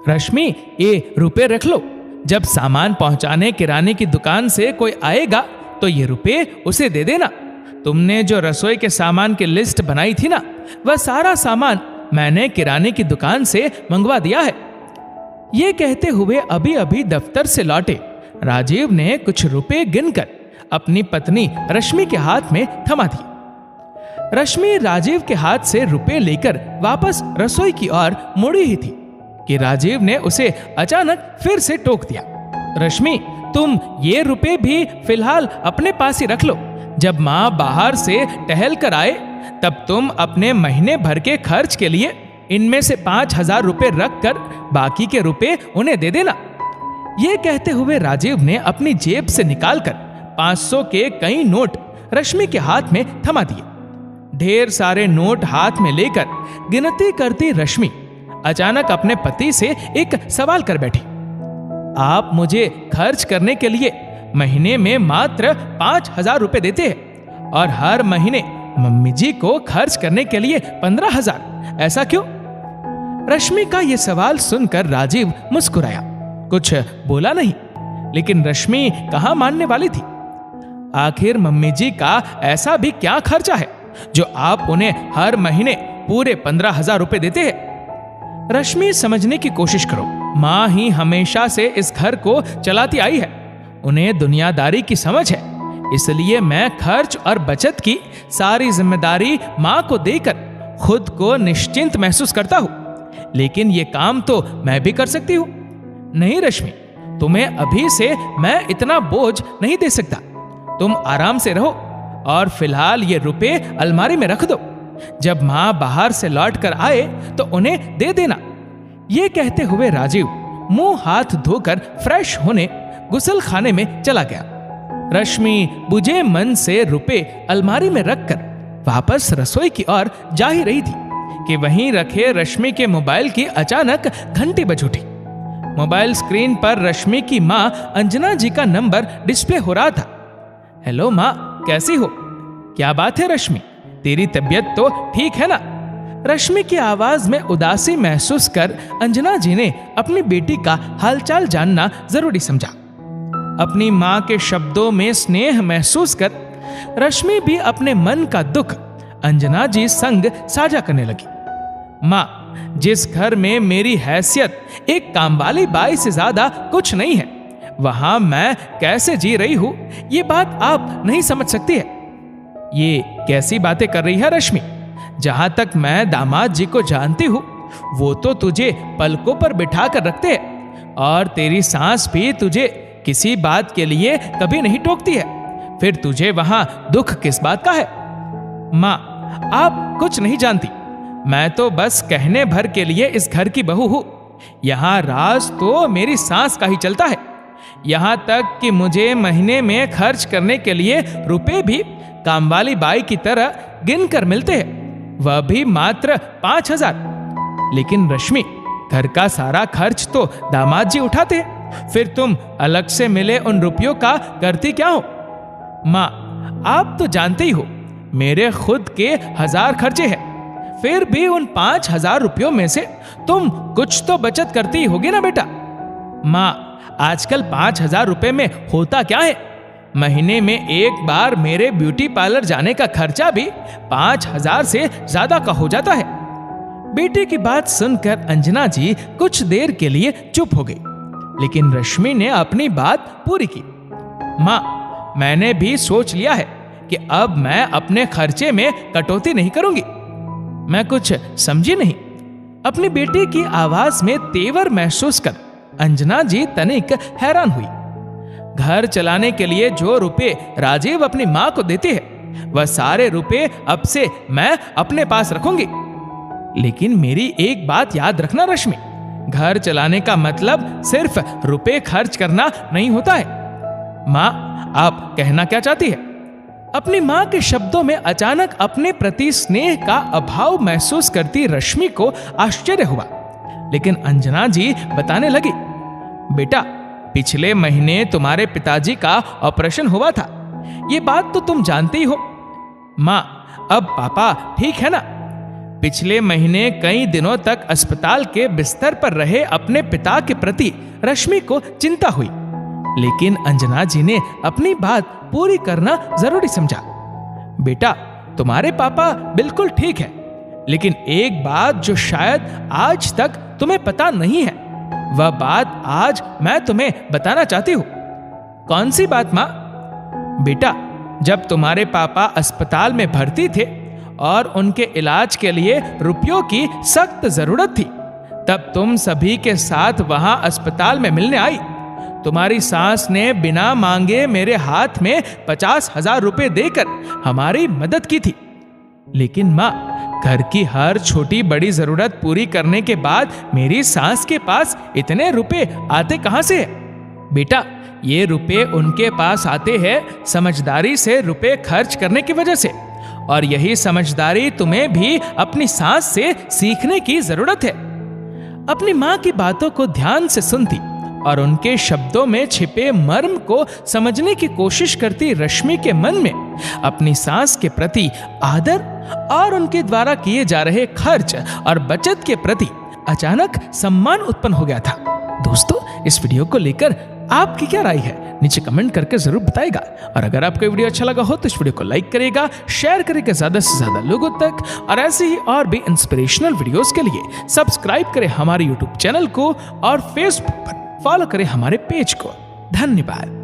रश्मि, ये रुपए रख लो। जब सामान पहुंचाने किराने की दुकान से कोई आएगा तो ये रुपए उसे दे देना। तुमने जो रसोई के सामान की लिस्ट बनाई थी ना, वह सारा सामान मैंने किराने की दुकान से मंगवा दिया है। ये कहते हुए अभी अभी दफ्तर से लौटे राजीव ने कुछ रुपए गिनकर अपनी पत्नी रश्मि के हाथ में थमा दिए। रश्मि राजीव के हाथ से रुपए लेकर वापस रसोई की ओर मुड़ी ही थी कि राजीव ने उसे अचानक फिर से टोक दिया। रश्मि, तुम ये रुपए भी फिलहाल अपने पास ही रख लो। जब माँ बाहर से टहल कर आए तब तुम अपने महीने भर के खर्च के लिए इनमें से 5,000 रुपए रख कर बाकी के रुपए उन्हें दे देना। ये कहते हुए राजीव ने अपनी जेब से निकालकर 500 के कई नोट रश्मि के हाथ में थमा दिए। ढेर सारे नोट हाथ में लेकर गिनती करती रश्मि अचानक अपने पति से एक सवाल कर बैठी। आप मुझे खर्च करने के लिए महीने में मात्र 5,000 रुपए देते हैं और हर महीने मम्मी जी को खर्च करने के लिए 15,000, ऐसा क्यों? रश्मि का यह सवाल सुनकर राजीव मुस्कुराया। कुछ बोला नहीं, लेकिन रश्मि कहां मानने वाली थी। आखिर मम्मी जी का ऐसा भी क्या खर्चा है जो आप उन्हें हर महीने पूरे 15,000 रुपए देते हैं? रश्मि, समझने की कोशिश करो। माँ ही हमेशा से इस घर को चलाती आई है, उन्हें दुनियादारी की समझ है, इसलिए मैं खर्च और बचत की सारी जिम्मेदारी माँ को देकर खुद को निश्चिंत महसूस करता हूँ। लेकिन ये काम तो मैं भी कर सकती हूँ। नहीं रश्मि, तुम्हें अभी से मैं इतना बोझ नहीं दे सकता। तुम आराम से रहो और फिलहाल ये रुपए अलमारी में रख दो। जब माँ बाहर से लौट कर आए तो उन्हें दे देना। ये कहते हुए राजीव मुंह हाथ धोकर फ्रेश होने गुसल खाने में चला गया। रश्मि बुझे मन से रुपए अलमारी में रखकर वापस रसोई की ओर जा ही रही थी कि वहीं रखे रश्मि के मोबाइल की अचानक घंटी बज उठी। मोबाइल स्क्रीन पर रश्मि की माँ अंजना जी का नंबर डिस्प्ले हो रहा था। हेलो माँ, कैसी हो? क्या बात है रश्मि, तेरी तबीयत तो ठीक है ना? रश्मि की आवाज में उदासी महसूस कर अंजना जी ने अपनी बेटी का हालचाल जानना जरूरी समझा। अपनी माँ के शब्दों में स्नेह महसूस कर रश्मि भी अपने मन का दुख अंजना जी संग साझा करने लगी। माँ, जिस घर में मेरी हैसियत एक कामवाली बाई से ज्यादा कुछ नहीं है, वहां मैं कैसे जी रही हूं, ये बात आप नहीं समझ सकती है। ये कैसी बातें कर रही है रश्मि? जहां तक मैं दामाद जी को जानती हूं, वो तो तुझे पलकों पर बिठा कर रखते हैं और तेरी सास भी तुझे किसी बात के लिए कभी नहीं टोकती है। फिर तुझे वहां दुख किस बात का है? माँ, आप कुछ नहीं जानती। मैं तो बस कहने भर के लिए इस घर की बहू हूं। यहां राज तो मेरी सास का ही चलता है। यहां तक कि मुझे महीने में खर्च करने के लिए रुपए भी कामवाली बाई की तरह गिन कर मिलते हैं, वह भी मात्र 5,000। लेकिन रश्मि, घर का सारा खर्च तो दामाद जी उठाते हैं, फिर तुम अलग से मिले उन रुपयों का करती क्या हो? माँ, आप तो जानते ही हो मेरे खुद के 1000 खर्चे हैं, फिर भी उन 5,000 रुपयों में से तुम कुछ तो बचत करती ही होगी ना बेटा। माँ, आजकल 5,000 रुपए में होता क्या है? महीने में एक बार मेरे ब्यूटी पार्लर जाने का खर्चा भी 5,000 से ज्यादा का हो जाता है। बेटे की बात सुनकर अंजना जी कुछ देर के लिए चुप हो गई, लेकिन रश्मि ने अपनी बात पूरी की। माँ, मैंने भी सोच लिया है कि अब मैं अपने खर्चे में कटौती नहीं करूंगी। मैं कुछ समझी नहीं। अपनी बेटे की आवाज में तेवर महसूस कर अंजना जी तनिक हैरान हुई। घर चलाने के लिए जो रुपए राजीव अपनी माँ को देते हैं, वह सारे रुपए अब से मैं अपने पास रखूंगी। लेकिन मेरी एक बात याद रखना रश्मि, घर चलाने का मतलब सिर्फ रुपए खर्च करना नहीं होता है। माँ, आप कहना क्या चाहती है? अपनी माँ के शब्दों में अचानक अपने प्रति स्नेह का अभाव महसूस करती रश्मि को आश्चर्य हुआ, लेकिन अंजना जी बताने लगी। बेटा, पिछले महीने तुम्हारे पिताजी का ऑपरेशन हुआ था, ये बात तो तुम जानते ही हो। माँ, अब पापा ठीक है ना? पिछले महीने कई दिनों तक अस्पताल के बिस्तर पर रहे अपने पिता के प्रति रश्मि को चिंता हुई, लेकिन अंजना जी ने अपनी बात पूरी करना जरूरी समझा। बेटा, तुम्हारे पापा बिल्कुल ठीक है, लेकिन एक बात जो शायद आज तक तुम्हें पता नहीं है, वह बात आज मैं तुम्हें बताना चाहती हूँ। कौन सी बात माँ? बेटा, जब तुम्हारे पापा अस्पताल में भर्ती थे और उनके इलाज के लिए रुपयों की सख्त जरूरत थी, तब तुम सभी के साथ वहां अस्पताल में मिलने आई। तुम्हारी सास ने बिना मांगे मेरे हाथ में 50,000 रुपए देकर हमारी मदद की थी। लेकिन माँ, घर की हर छोटी बड़ी जरूरत पूरी करने के बाद मेरी सास के पास इतने रुपए आते कहां से? बेटा, ये रुपए उनके पास आते हैं समझदारी से रुपए खर्च करने की वजह से, और यही समझदारी तुम्हें भी अपनी सास से सीखने की जरूरत है। अपनी माँ की बातों को ध्यान से सुनती और उनके शब्दों में छिपे मर्म को समझने की कोशिश करती रश्मि के मन में अपनी सास के प्रति आदर और उनके द्वारा किए जा रहे खर्च और बचत के प्रति अचानक सम्मान उत्पन्न हो गया था। दोस्तों, इस वीडियो को लेकर आपकी क्या राय है? नीचे कमेंट करके जरूर बताएगा। और अगर आपको वीडियो अच्छा लगा हो तो इस वीडियो को लाइक करेगा, शेयर करेगा ज्यादा से ज्यादा लोगों तक, और ऐसे ही और भी इंस्पिरेशनल वीडियोस के लिए सब्सक्राइब करें हमारे यूट्यूब चैनल को और फेसबुक पर फॉलो करें हमारे पेज को। धन्यवाद।